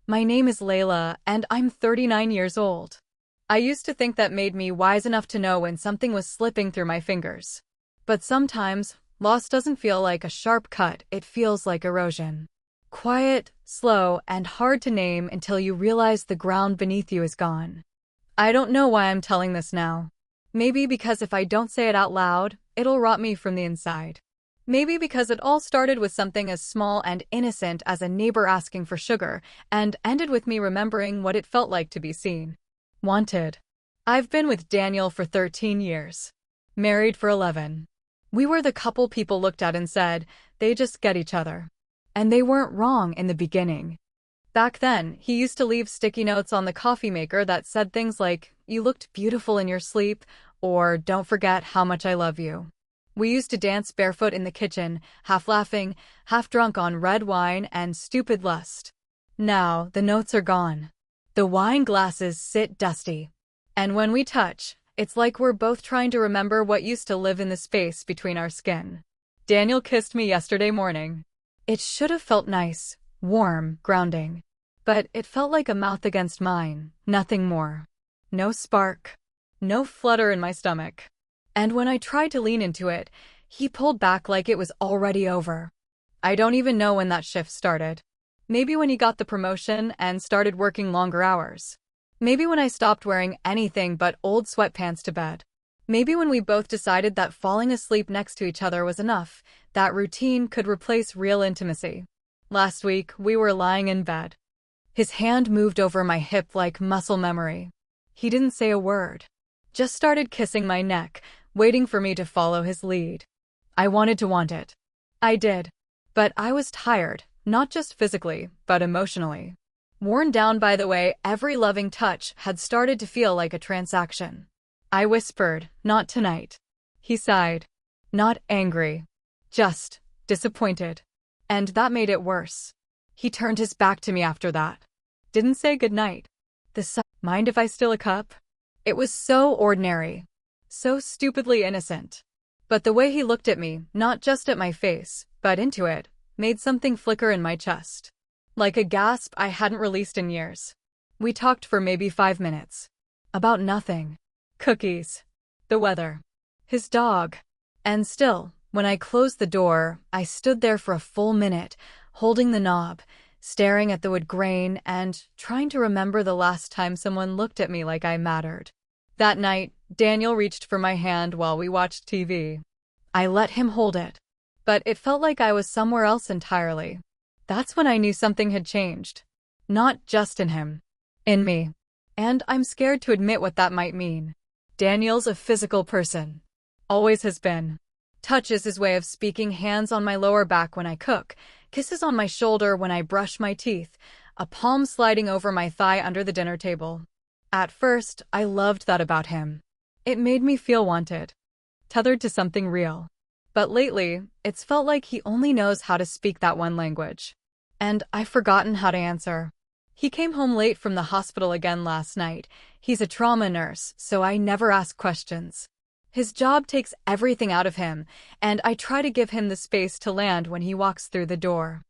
My name is Layla, and I'm 39 years old. I used to think that made me wise enough to know when something was slipping through my fingers. But sometimes, loss doesn't feel like a sharp cut, it feels like erosion. Quiet, slow, and hard to name until you realize the ground beneath you is gone. I don't know why I'm telling this now. Maybe because if I don't say it out loud, it'll rot me from the inside. Maybe because it all started with something as small and innocent as a neighbor asking for sugar, and ended with me remembering what it felt like to be seen. Wanted. I've been with Daniel for 13 years. Married for 11. We were the couple people looked at and said, they just get each other. And they weren't wrong in the beginning. Back then, he used to leave sticky notes on the coffee maker that said things like, "You looked beautiful in your sleep," or "Don't forget how much I love you." We used to dance barefoot in the kitchen, half laughing, half drunk on red wine and stupid lust. Now, the notes are gone. The wine glasses sit dusty. And when we touch, it's like we're both trying to remember what used to live in the space between our skin. Daniel kissed me yesterday morning. It should have felt nice, warm, grounding. But it felt like a mouth against mine, nothing more. No spark. No flutter in my stomach. And when I tried to lean into it, he pulled back like it was already over. I don't even know when that shift started. Maybe when he got the promotion and started working longer hours. Maybe when I stopped wearing anything but old sweatpants to bed. Maybe when we both decided that falling asleep next to each other was enough, that routine could replace real intimacy. Last week, we were lying in bed. His hand moved over my hip like muscle memory. He didn't say a word. Just started kissing my neck, waiting for me to follow his lead. I wanted to want it. I did. But I was tired, not just physically, but emotionally. Worn down by the way every loving touch had started to feel like a transaction. I whispered, "Not tonight." He sighed. Not angry. Just disappointed. And that made it worse. He turned his back to me after that. Didn't say goodnight. Mind if I steal a cup? It was so ordinary. So stupidly innocent. But the way he looked at me, not just at my face, but into it, made something flicker in my chest. Like a gasp I hadn't released in years. We talked for maybe 5 minutes. About nothing. Cookies. The weather. His dog. And still, when I closed the door, I stood there for a full minute, holding the knob, staring at the wood grain and trying to remember the last time someone looked at me like I mattered. That night, Daniel reached for my hand while we watched TV. I let him hold it. But it felt like I was somewhere else entirely. That's when I knew something had changed. Not just in him. In me. And I'm scared to admit what that might mean. Daniel's a physical person. Always has been. Touch is his way of speaking, hands on my lower back when I cook, kisses on my shoulder when I brush my teeth, a palm sliding over my thigh under the dinner table. At first, I loved that about him. It made me feel wanted. Tethered to something real. But lately, it's felt like he only knows how to speak that one language. And I've forgotten how to answer. He came home late from the hospital again last night. He's a trauma nurse, so I never ask questions. His job takes everything out of him, and I try to give him the space to land when he walks through the door.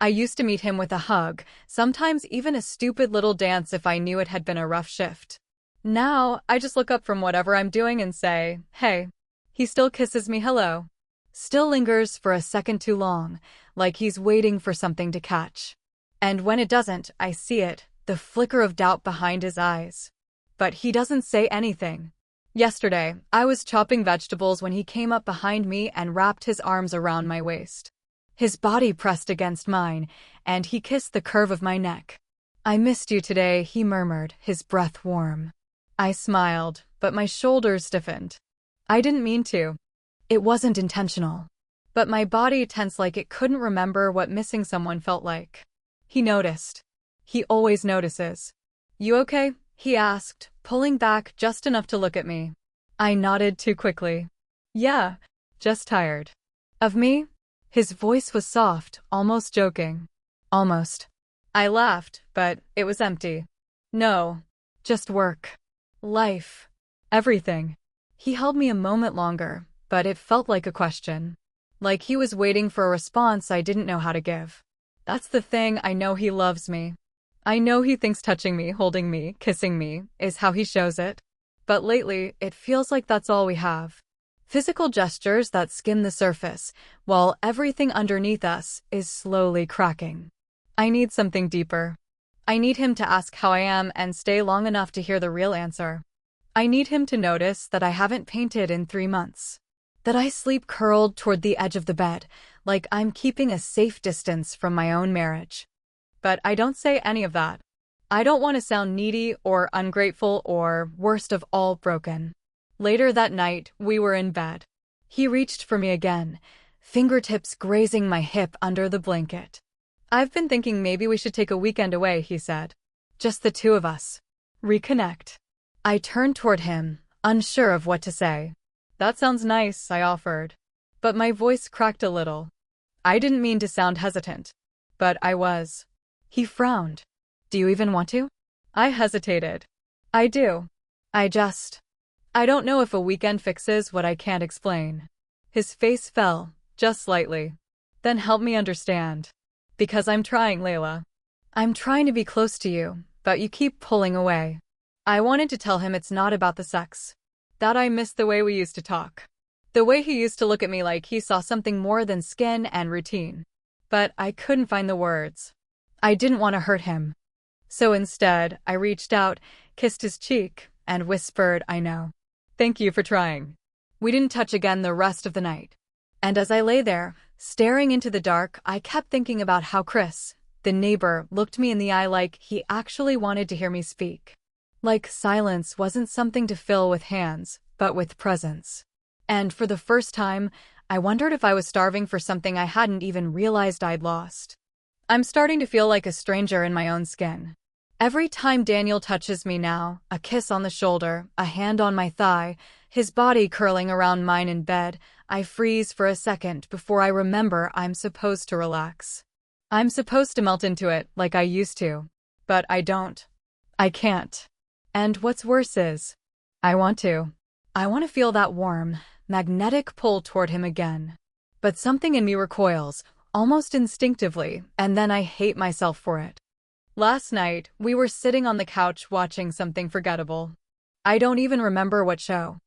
I used to meet him with a hug, sometimes even a stupid little dance if I knew it had been a rough shift. Now, I just look up from whatever I'm doing and say, "Hey." He still kisses me hello. Still lingers for a second too long, like he's waiting for something to catch. And when it doesn't, I see it, the flicker of doubt behind his eyes. But he doesn't say anything. Yesterday, I was chopping vegetables when he came up behind me and wrapped his arms around my waist. His body pressed against mine, and he kissed the curve of my neck. "I missed you today," he murmured, his breath warm. I smiled, but my shoulders stiffened. I didn't mean to. It wasn't intentional. But my body tensed like it couldn't remember what missing someone felt like. He noticed. He always notices. "You okay?" he asked, pulling back just enough to look at me. I nodded too quickly. "Yeah, just tired." "Of me?" His voice was soft, almost joking. Almost. I laughed, but it was empty. "No. Just work. Life. Everything." He held me a moment longer, but it felt like a question. Like he was waiting for a response I didn't know how to give. That's the thing, I know he loves me. I know he thinks touching me, holding me, kissing me is how he shows it. But lately, it feels like that's all we have. Physical gestures that skim the surface, while everything underneath us is slowly cracking. I need something deeper. I need him to ask how I am and stay long enough to hear the real answer. I need him to notice that I haven't painted in 3 months. That I sleep curled toward the edge of the bed, like I'm keeping a safe distance from my own marriage. But I don't say any of that. I don't want to sound needy or ungrateful or, worst of all, broken. Later that night, we were in bed. He reached for me again, fingertips grazing my hip under the blanket. I've been thinking maybe we should take a weekend away, he said. Just the two of us. Reconnect. I turned toward him, unsure of what to say. That sounds nice, I offered. But my voice cracked a little. I didn't mean to sound hesitant. But I was. He frowned. Do you even want to? I hesitated. I do. I don't know if a weekend fixes what I can't explain. His face fell, just slightly. Then help me understand. Because I'm trying, Layla. I'm trying to be close to you, but you keep pulling away. I wanted to tell him it's not about the sex. That I miss the way we used to talk. The way he used to look at me like he saw something more than skin and routine. But I couldn't find the words. I didn't want to hurt him. So instead, I reached out, kissed his cheek, and whispered, I know. Thank you for trying. We didn't touch again the rest of the night. And as I lay there, staring into the dark, I kept thinking about how Chris, the neighbor, looked me in the eye like he actually wanted to hear me speak. Like silence wasn't something to fill with hands, but with presence. And for the first time, I wondered if I was starving for something I hadn't even realized I'd lost. I'm starting to feel like a stranger in my own skin. Every time Daniel touches me now, a kiss on the shoulder, a hand on my thigh, his body curling around mine in bed, I freeze for a second before I remember I'm supposed to relax. I'm supposed to melt into it like I used to. But I don't. I can't. And what's worse is, I want to. I want to feel that warm, magnetic pull toward him again. But something in me recoils, almost instinctively, and then I hate myself for it. Last night, we were sitting on the couch watching something forgettable. I don't even remember what show.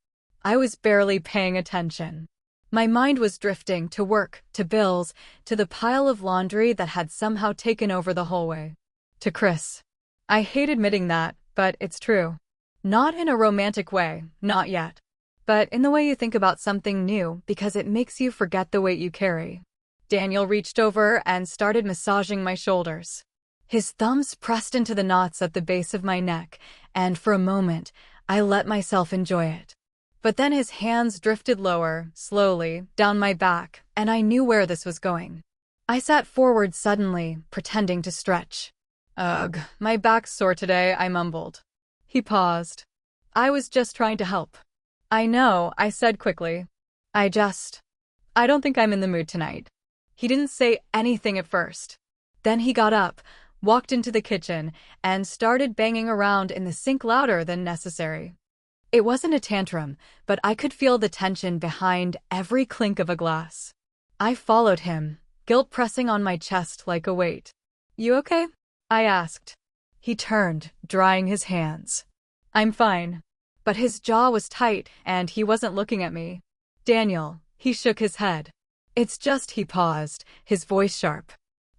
I was barely paying attention. My mind was drifting to work, to bills, to the pile of laundry that had somehow taken over the hallway. To Chris. I hate admitting that, but it's true. Not in a romantic way, not yet. But in the way you think about something new because it makes you forget the weight you carry. Daniel reached over and started massaging my shoulders. His thumbs pressed into the knots at the base of my neck, and for a moment, I let myself enjoy it. But then his hands drifted lower, slowly, down my back, and I knew where this was going. I sat forward suddenly, pretending to stretch. Ugh, my back's sore today, I mumbled. He paused. I was just trying to help. I know, I said quickly. I don't think I'm in the mood tonight. He didn't say anything at first. Then he got up, walked into the kitchen, and started banging around in the sink louder than necessary. It wasn't a tantrum, but I could feel the tension behind every clink of a glass. I followed him, guilt pressing on my chest like a weight. You okay? I asked. He turned, drying his hands. I'm fine. But his jaw was tight, and he wasn't looking at me. Daniel, he shook his head. It's just, he paused, his voice sharp.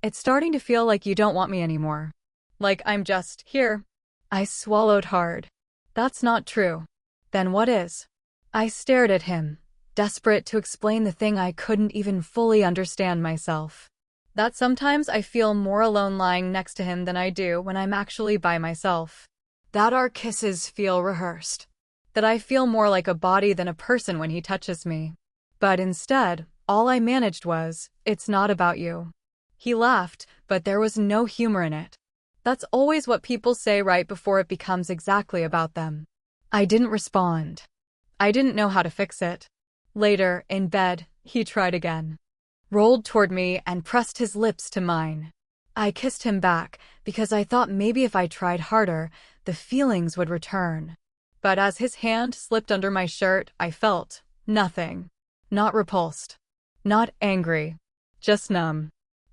It's starting to feel like you don't want me anymore. Like I'm just here. I swallowed hard. That's not true. Then what is? I stared at him, desperate to explain the thing I couldn't even fully understand myself. That sometimes I feel more alone lying next to him than I do when I'm actually by myself. That our kisses feel rehearsed. That I feel more like a body than a person when he touches me. But instead, all I managed was, it's not about you. He laughed, but there was no humor in it. That's always what people say right before it becomes exactly about them. I didn't respond. I didn't know how to fix it. Later, in bed, he tried again. Rolled toward me and pressed his lips to mine. I kissed him back because I thought maybe if I tried harder, the feelings would return. But as his hand slipped under my shirt, I felt nothing. Not repulsed. Not angry. Just numb.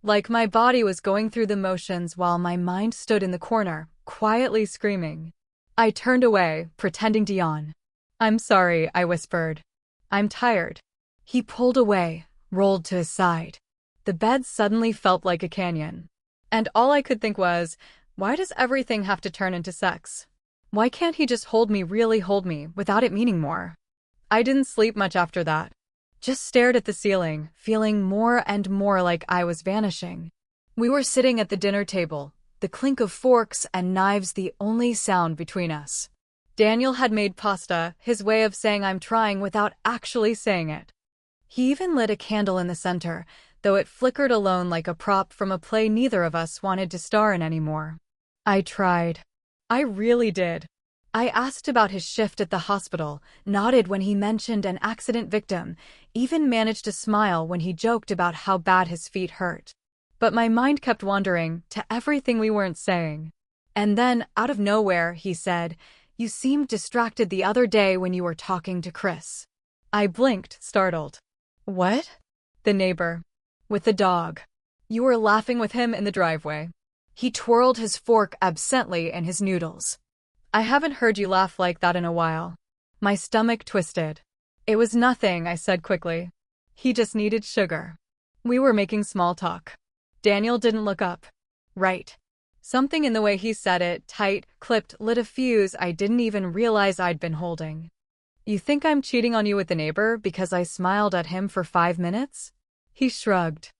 Like my body was going through the motions while my mind stood in the corner, quietly screaming. I turned away, pretending to yawn. "I'm sorry," I whispered. "I'm tired." He pulled away, rolled to his side. The bed suddenly felt like a canyon. And all I could think was, why does everything have to turn into sex? Why can't he just really hold me, without it meaning more? I didn't sleep much after that. Just stared at the ceiling, feeling more and more like I was vanishing. We were sitting at the dinner table, the clink of forks and knives the only sound between us. Daniel had made pasta, his way of saying I'm trying without actually saying it. He even lit a candle in the center, though it flickered alone like a prop from a play neither of us wanted to star in anymore. I tried. I really did. I asked about his shift at the hospital, nodded when he mentioned an accident victim, even managed to smile when he joked about how bad his feet hurt. But my mind kept wandering to everything we weren't saying. And then, out of nowhere, he said, "You seemed distracted the other day when you were talking to Chris." I blinked, startled. "What?" "The neighbor. With the dog. You were laughing with him in the driveway." He twirled his fork absently in his noodles. "I haven't heard you laugh like that in a while." My stomach twisted. "It was nothing," I said quickly. "He just needed sugar." We were making small talk. Daniel didn't look up. Right. Something in the way he said it, tight, clipped, lit a fuse I didn't even realize I'd been holding. "You think I'm cheating on you with the neighbor because I smiled at him for 5 minutes?" He shrugged.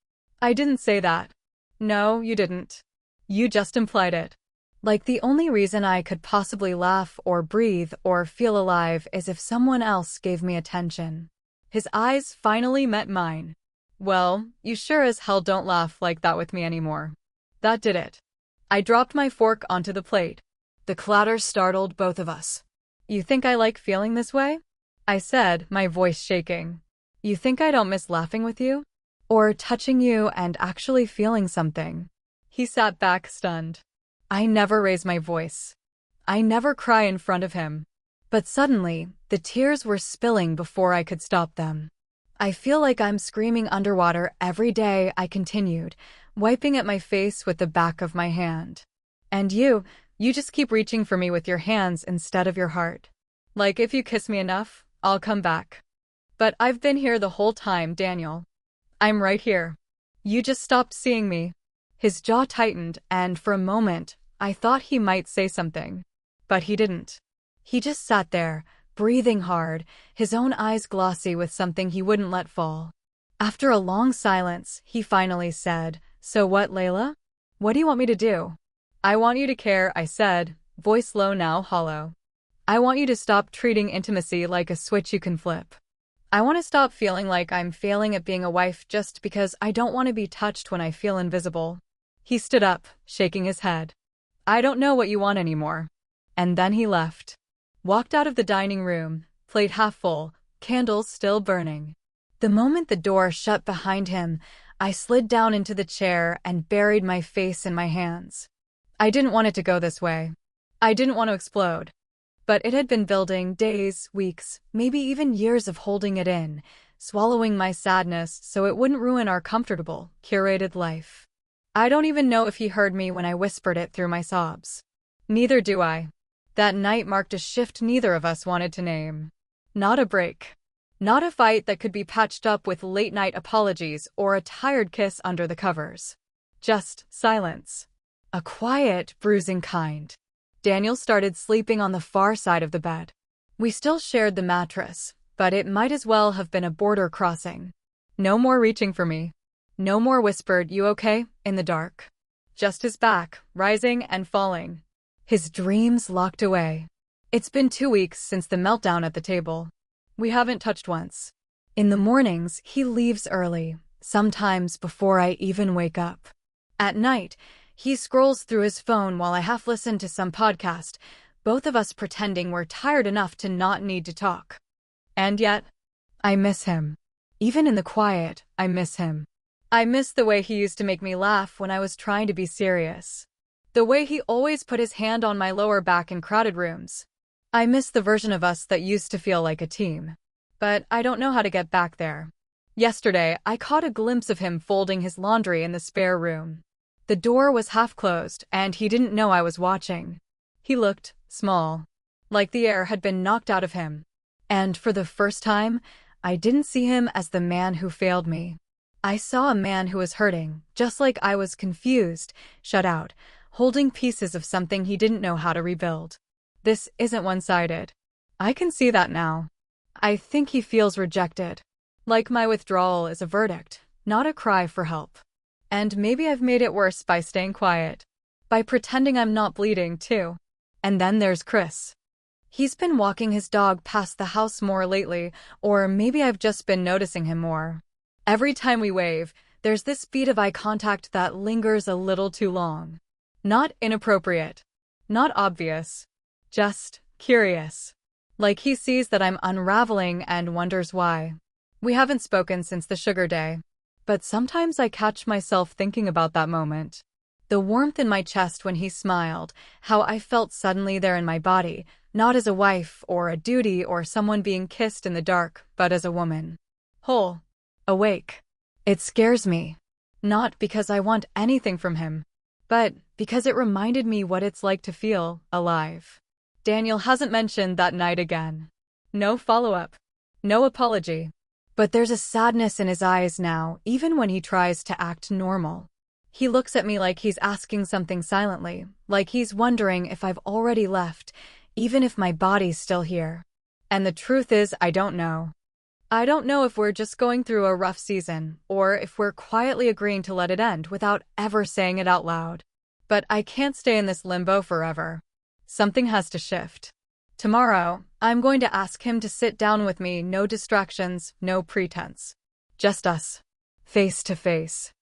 "I didn't say that." "No, you didn't. You just implied it. Like the only reason I could possibly laugh or breathe or feel alive is if someone else gave me attention." His eyes finally met mine. "Well, you sure as hell don't laugh like that with me anymore." That did it. I dropped my fork onto the plate. The clatter startled both of us. "You think I like feeling this way?" I said, my voice shaking. "You think I don't miss laughing with you? Or touching you and actually feeling something?" He sat back, stunned. I never raise my voice. I never cry in front of him. But suddenly, the tears were spilling before I could stop them. "I feel like I'm screaming underwater every day," I continued, wiping at my face with the back of my hand. "And you just keep reaching for me with your hands instead of your heart. Like if you kiss me enough, I'll come back. But I've been here the whole time, Daniel. I'm right here. You just stopped seeing me." His jaw tightened, and for a moment, I thought he might say something. But he didn't. He just sat there, breathing hard, his own eyes glossy with something he wouldn't let fall. After a long silence, he finally said, "So what, Layla? What do you want me to do?" "I want you to care," I said, voice low now hollow. "I want you to stop treating intimacy like a switch you can flip. I want to stop feeling like I'm failing at being a wife just because I don't want to be touched when I feel invisible." He stood up, shaking his head. "I don't know what you want anymore." And then he left. Walked out of the dining room, plate half full, candles still burning. The moment the door shut behind him, I slid down into the chair and buried my face in my hands. I didn't want it to go this way. I didn't want to explode. But it had been building days, weeks, maybe even years of holding it in, swallowing my sadness so it wouldn't ruin our comfortable, curated life. I don't even know if he heard me when I whispered it through my sobs. Neither do I. That night marked a shift neither of us wanted to name. Not a break. Not a fight that could be patched up with late-night apologies or a tired kiss under the covers. Just silence. A quiet, bruising kind. Daniel started sleeping on the far side of the bed. We still shared the mattress, but it might as well have been a border crossing. No more reaching for me. No more whispered, "You okay?" in the dark. Just his back, rising and falling. His dreams locked away. It's been 2 weeks since the meltdown at the table. We haven't touched once. In the mornings, he leaves early, sometimes before I even wake up. At night, he scrolls through his phone while I half listen to some podcast, both of us pretending we're tired enough to not need to talk. And yet, I miss him. Even in the quiet, I miss him. I miss the way he used to make me laugh when I was trying to be serious. The way he always put his hand on my lower back in crowded rooms. I miss the version of us that used to feel like a team. But I don't know how to get back there. Yesterday, I caught a glimpse of him folding his laundry in the spare room. The door was half closed, and he didn't know I was watching. He looked small, like the air had been knocked out of him. And for the first time, I didn't see him as the man who failed me. I saw a man who was hurting, just like I was, confused, shut out, holding pieces of something he didn't know how to rebuild. This isn't one-sided. I can see that now. I think he feels rejected. Like my withdrawal is a verdict, not a cry for help. And maybe I've made it worse by staying quiet. By pretending I'm not bleeding, too. And then there's Chris. He's been walking his dog past the house more lately, or maybe I've just been noticing him more. Every time we wave, there's this beat of eye contact that lingers a little too long. Not inappropriate. Not obvious. Just curious. Like he sees that I'm unraveling and wonders why. We haven't spoken since the sugar day. But sometimes I catch myself thinking about that moment. The warmth in my chest when he smiled, how I felt suddenly there in my body, not as a wife or a duty or someone being kissed in the dark, but as a woman. Whole. Awake. It scares me. Not because I want anything from him, but because it reminded me what it's like to feel alive. Daniel hasn't mentioned that night again. No follow-up. No apology. But there's a sadness in his eyes now, even when he tries to act normal. He looks at me like he's asking something silently, like he's wondering if I've already left, even if my body's still here. And the truth is, I don't know. I don't know if we're just going through a rough season, or if we're quietly agreeing to let it end without ever saying it out loud. But I can't stay in this limbo forever. Something has to shift. Tomorrow, I'm going to ask him to sit down with me, no distractions, no pretense. Just us. Face to face.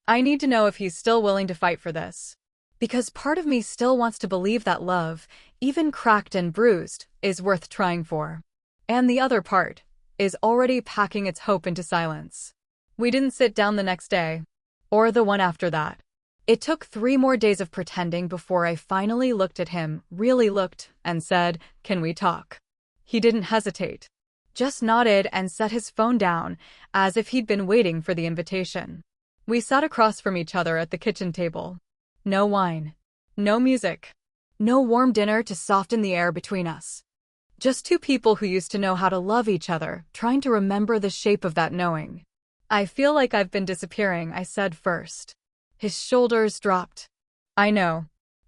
I need to know if he's still willing to fight for this. Because part of me still wants to believe that love, even cracked and bruised, is worth trying for. And the other part is already packing its hope into silence. We didn't sit down the next day, or the one after that. It took 3 more days of pretending before I finally looked at him, really looked, and said, "Can we talk?" He didn't hesitate. Just nodded and set his phone down, as if he'd been waiting for the invitation. We sat across from each other at the kitchen table. No wine. No music. No warm dinner to soften the air between us. Just 2 people who used to know how to love each other, trying to remember the shape of that knowing. "I feel like I've been disappearing," I said first. His shoulders dropped. "I know.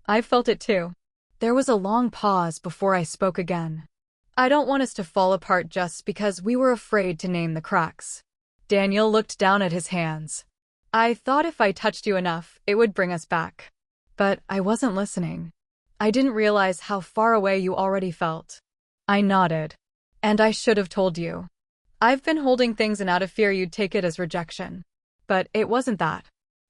I felt it too." There was a long pause before I spoke again. "I don't want us to fall apart just because we were afraid to name the cracks." Daniel looked down at his hands. "I thought if I touched you enough, it would bring us back." But I wasn't listening. I didn't realize how far away you already felt. I nodded. "And I should have told you. I've been holding things in out of fear you'd take it as rejection. But it wasn't that.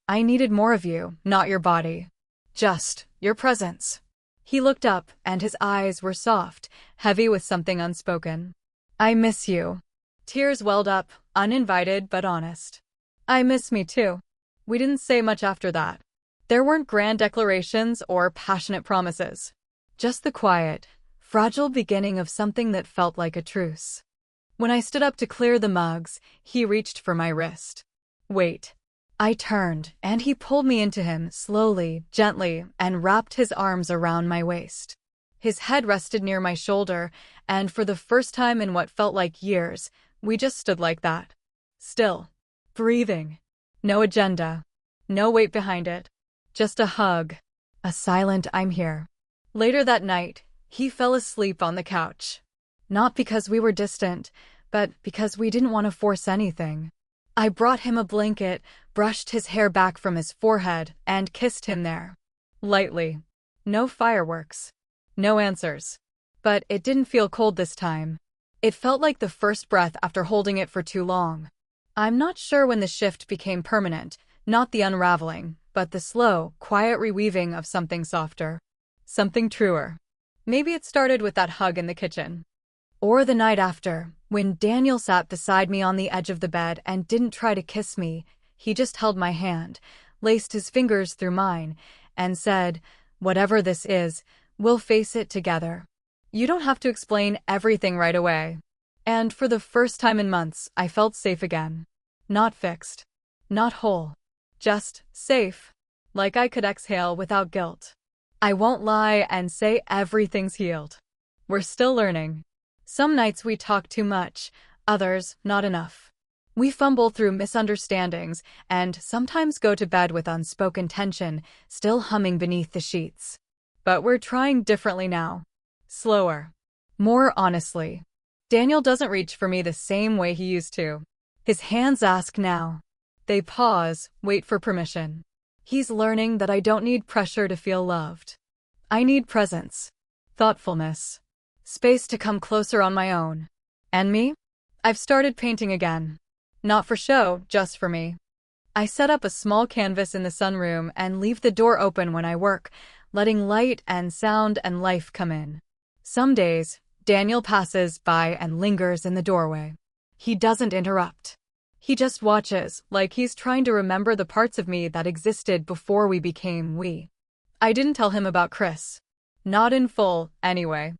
I needed more of you, not your body. Just your presence." He looked up, and his eyes were soft, heavy with something unspoken. "I miss you." Tears welled up, uninvited but honest. "I miss me too." We didn't say much after that. There weren't grand declarations or passionate promises. Just the quiet, fragile beginning of something that felt like a truce. When I stood up to clear the mugs, he reached for my wrist. "Wait." I turned, and he pulled me into him, slowly, gently, and wrapped his arms around my waist. His head rested near my shoulder, and for the first time in what felt like years, we just stood like that. Still. Breathing. No agenda. No weight behind it. Just a hug. A silent "I'm here." Later that night, he fell asleep on the couch. Not because we were distant, but because we didn't want to force anything. I brought him a blanket, brushed his hair back from his forehead, and kissed him there. Lightly. No fireworks. No answers. But it didn't feel cold this time. It felt like the first breath after holding it for too long. I'm not sure when the shift became permanent, not the unraveling, but the slow, quiet reweaving of something softer. Something truer. Maybe it started with that hug in the kitchen. Or the night after, when Daniel sat beside me on the edge of the bed and didn't try to kiss me, he just held my hand, laced his fingers through mine, and said, "Whatever this is, we'll face it together. You don't have to explain everything right away." And for the first time in months, I felt safe again. Not fixed. Not whole. Just safe. Like I could exhale without guilt. I won't lie and say everything's healed. We're still learning. Some nights we talk too much, others not enough. We fumble through misunderstandings and sometimes go to bed with unspoken tension still humming beneath the sheets. But we're trying differently now. Slower. More honestly. Daniel doesn't reach for me the same way he used to. His hands ask now. They pause, wait for permission. He's learning that I don't need pressure to feel loved. I need presence. Thoughtfulness. Space to come closer on my own. And me? I've started painting again. Not for show, just for me. I set up a small canvas in the sunroom and leave the door open when I work, letting light and sound and life come in. Some days, Daniel passes by and lingers in the doorway. He doesn't interrupt. He just watches, like he's trying to remember the parts of me that existed before we became we. I didn't tell him about Chris. Not in full, anyway.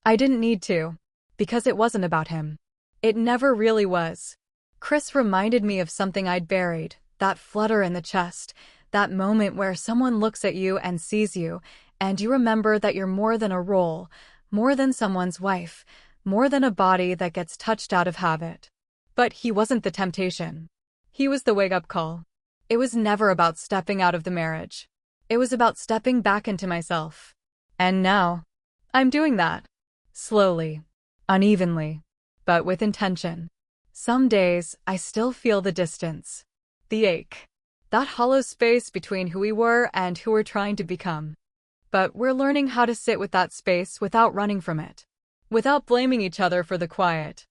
I didn't need to, because it wasn't about him. It never really was. Chris reminded me of something I'd buried, that flutter in the chest, that moment where someone looks at you and sees you, and you remember that you're more than a role, more than someone's wife, more than a body that gets touched out of habit. But he wasn't the temptation. He was the wake-up call. It was never about stepping out of the marriage. It was about stepping back into myself. And now, I'm doing that. Slowly, unevenly, but with intention. Some days, I still feel the distance. The ache. That hollow space between who we were and who we're trying to become. But we're learning how to sit with that space without running from it. Without blaming each other for the quiet.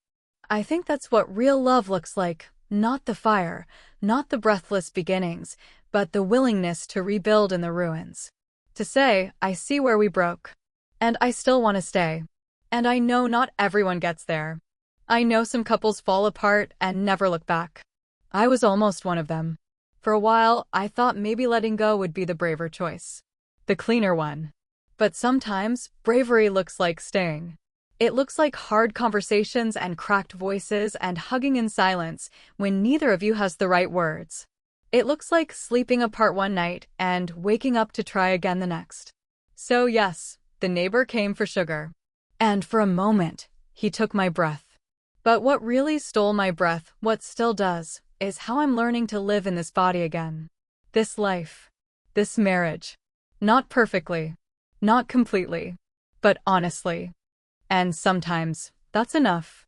I think that's what real love looks like. Not the fire, not the breathless beginnings, but the willingness to rebuild in the ruins. To say, I see where we broke. And I still want to stay. And I know not everyone gets there. I know some couples fall apart and never look back. I was almost one of them. For a while, I thought maybe letting go would be the braver choice. The cleaner one. But sometimes, bravery looks like staying. It looks like hard conversations and cracked voices and hugging in silence when neither of you has the right words. It looks like sleeping apart one night and waking up to try again the next. So yes, the neighbor came for sugar. And for a moment, he took my breath. But what really stole my breath, what still does, is how I'm learning to live in this body again. This life. This marriage. Not perfectly. Not completely. But honestly. And sometimes, that's enough.